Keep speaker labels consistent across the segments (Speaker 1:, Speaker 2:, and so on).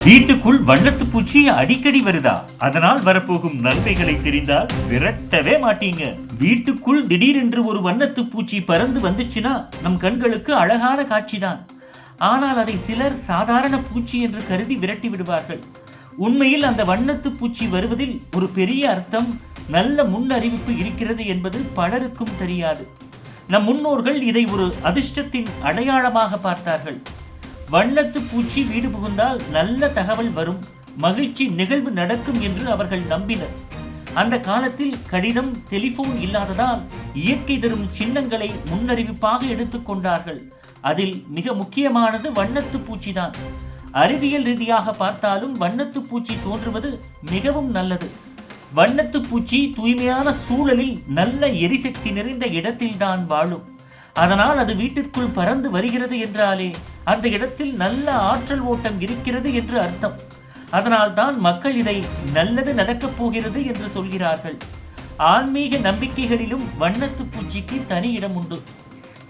Speaker 1: வீட்டுக்குள் வண்ணத்து பூச்சி அடிக்கடி வருதா? அதனால் வரப்போகும் நன்மைகளை தெரிந்தால் விரட்டவே மாட்டீங்க. வீட்டுக்குள் திடீரென்று ஒரு வண்ணத்து பூச்சி பறந்து வந்துச்சுன்னா நம் கண்களுக்கு அழகான காட்சிதான். ஆனால் அதை சிலர் சாதாரண பூச்சி என்று கருதி விரட்டி விடுவார்கள். உண்மையில் அந்த வண்ணத்து பூச்சி வருவதில் ஒரு பெரிய அர்த்தம், நல்ல முன்னறிவிப்பு இருக்கிறது என்பது பலருக்கும் தெரியாது. நம் முன்னோர்கள் இதை ஒரு அதிர்ஷ்டத்தின் அடையாளமாக பார்த்தார்கள். வண்ணத்து பூச்சி வீடு புகுந்தால் நல்ல தகவல் வரும், மகிழ்ச்சி நிகழ்வு நடக்கும் என்று அவர்கள் நம்பினர். அந்த காலத்தில் கடிதம், டெலிபோன் இல்லாததால் இயற்கை தரும் சின்னங்களை முன்னறிவிப்பாக எடுத்துக்கொண்டார்கள். அதில் மிக முக்கியமானது வண்ணத்து பூச்சிதான். அறிவியல் ரீதியாக பார்த்தாலும் வண்ணத்து பூச்சி தோன்றுவது மிகவும் நல்லது. வண்ணத்து பூச்சி தூய்மையான சூழலில் நல்ல எரிசக்தி நிறைந்த இடத்தில்தான் வாழும். அதனால் அது வீட்டிற்குள் பறந்து வருகிறது என்றாலே அந்த இடத்தில் நல்ல ஆற்றல் ஓட்டம் இருக்கிறது என்று அர்த்தம். அதனால் தான் மக்கள் இதை நல்லது நடக்கப் போகிறது என்று சொல்கிறார்கள். ஆன்மீக நம்பிக்கைகளிலும் வண்ணத்து பூச்சிக்கு தனி இடம் உண்டு.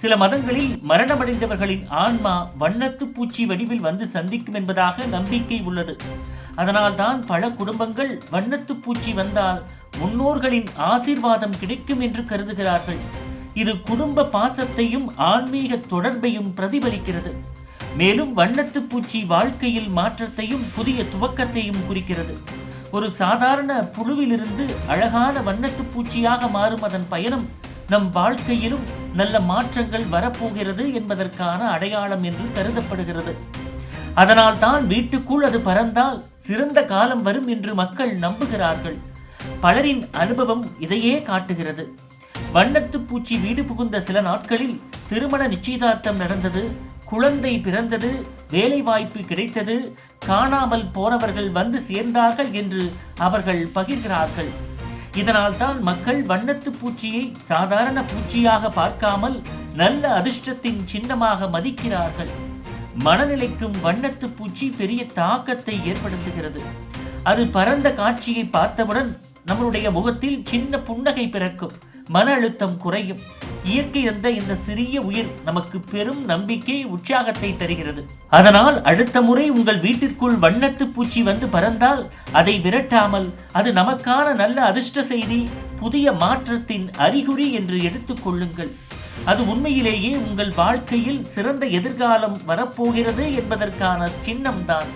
Speaker 1: சில மதங்களில் மரணமடைந்தவர்களின் ஆன்மா வண்ணத்து பூச்சி வடிவில் வந்து சந்திக்கும் என்பதாக நம்பிக்கை உள்ளது. அதனால் தான் பல குடும்பங்கள் வண்ணத்து பூச்சி வந்தால் முன்னோர்களின் ஆசீர்வாதம் கிடைக்கும் என்று கருதுகிறார்கள். இது குடும்ப பாசத்தையும் ஆன்மீக தொடர்பையும் பிரதிபலிக்கிறது. மேலும் வண்ணத்து பூச்சி வாழ்க்கையில் மாற்றத்தையும் புதிய துவக்கத்தையும் குறிக்கிறது. ஒரு சாதாரண புழுவிலிருந்து அழகான வண்ணத்து பூச்சியாக மாறும் அதன் பயணம் நம் வாழ்க்கையிலும் நல்ல மாற்றங்கள் வரப்போகிறது என்பதற்கான அடையாளம் என்று கருதப்படுகிறது. அதனால் தான் வீட்டுக்குள் அது பறந்தால் சிறந்த காலம் வரும் என்று மக்கள் நம்புகிறார்கள். பலரின் அனுபவம் இதையே காட்டுகிறது. வண்ணத்து பூச்சி வீடு புகுந்த சில நாட்களில் திருமண நிச்சயதார்த்தம் நடந்தது, குழந்தை பிறந்தது, வேலை வாய்ப்பு கிடைத்தது, காணாமல் போனவர்கள் வந்து சேர்ந்தார்கள் என்று அவர்கள் பகிர்கிறார்கள். இதனால் தான் மக்கள் வண்ணத்து பூச்சியை சாதாரண பூச்சியாக பார்க்காமல் நல்ல அதிர்ஷ்டத்தின் சின்னமாக மதிக்கிறார்கள். மனநிலைக்கும் வண்ணத்து பூச்சி பெரிய தாக்கத்தை ஏற்படுத்துகிறது. அது பரந்த காட்சியை பார்த்தவுடன் நம்மளுடைய முகத்தில் சின்ன புன்னகை பிறக்கும், மன அழுத்தம் குறையும். இயற்கை தந்த இந்த சிறிய உயிர் நமக்கு பெரும் நம்பிக்கை, உற்சாகத்தை தருகிறது. அதனால் அடுத்த முறை உங்கள் வீட்டிற்குள் வண்ணத்து பூச்சி வந்து பறந்தால் அதை விரட்டாமல் அது நமக்கான நல்ல அதிர்ஷ்ட செய்தி, புதிய மாற்றத்தின் அறிகுறி என்று எடுத்துக்கொள்ளுங்கள். அது உண்மையிலேயே உங்கள் வாழ்க்கையில் சிறந்த எதிர்காலம் வரப்போகிறது என்பதற்கான சின்னம்தான்.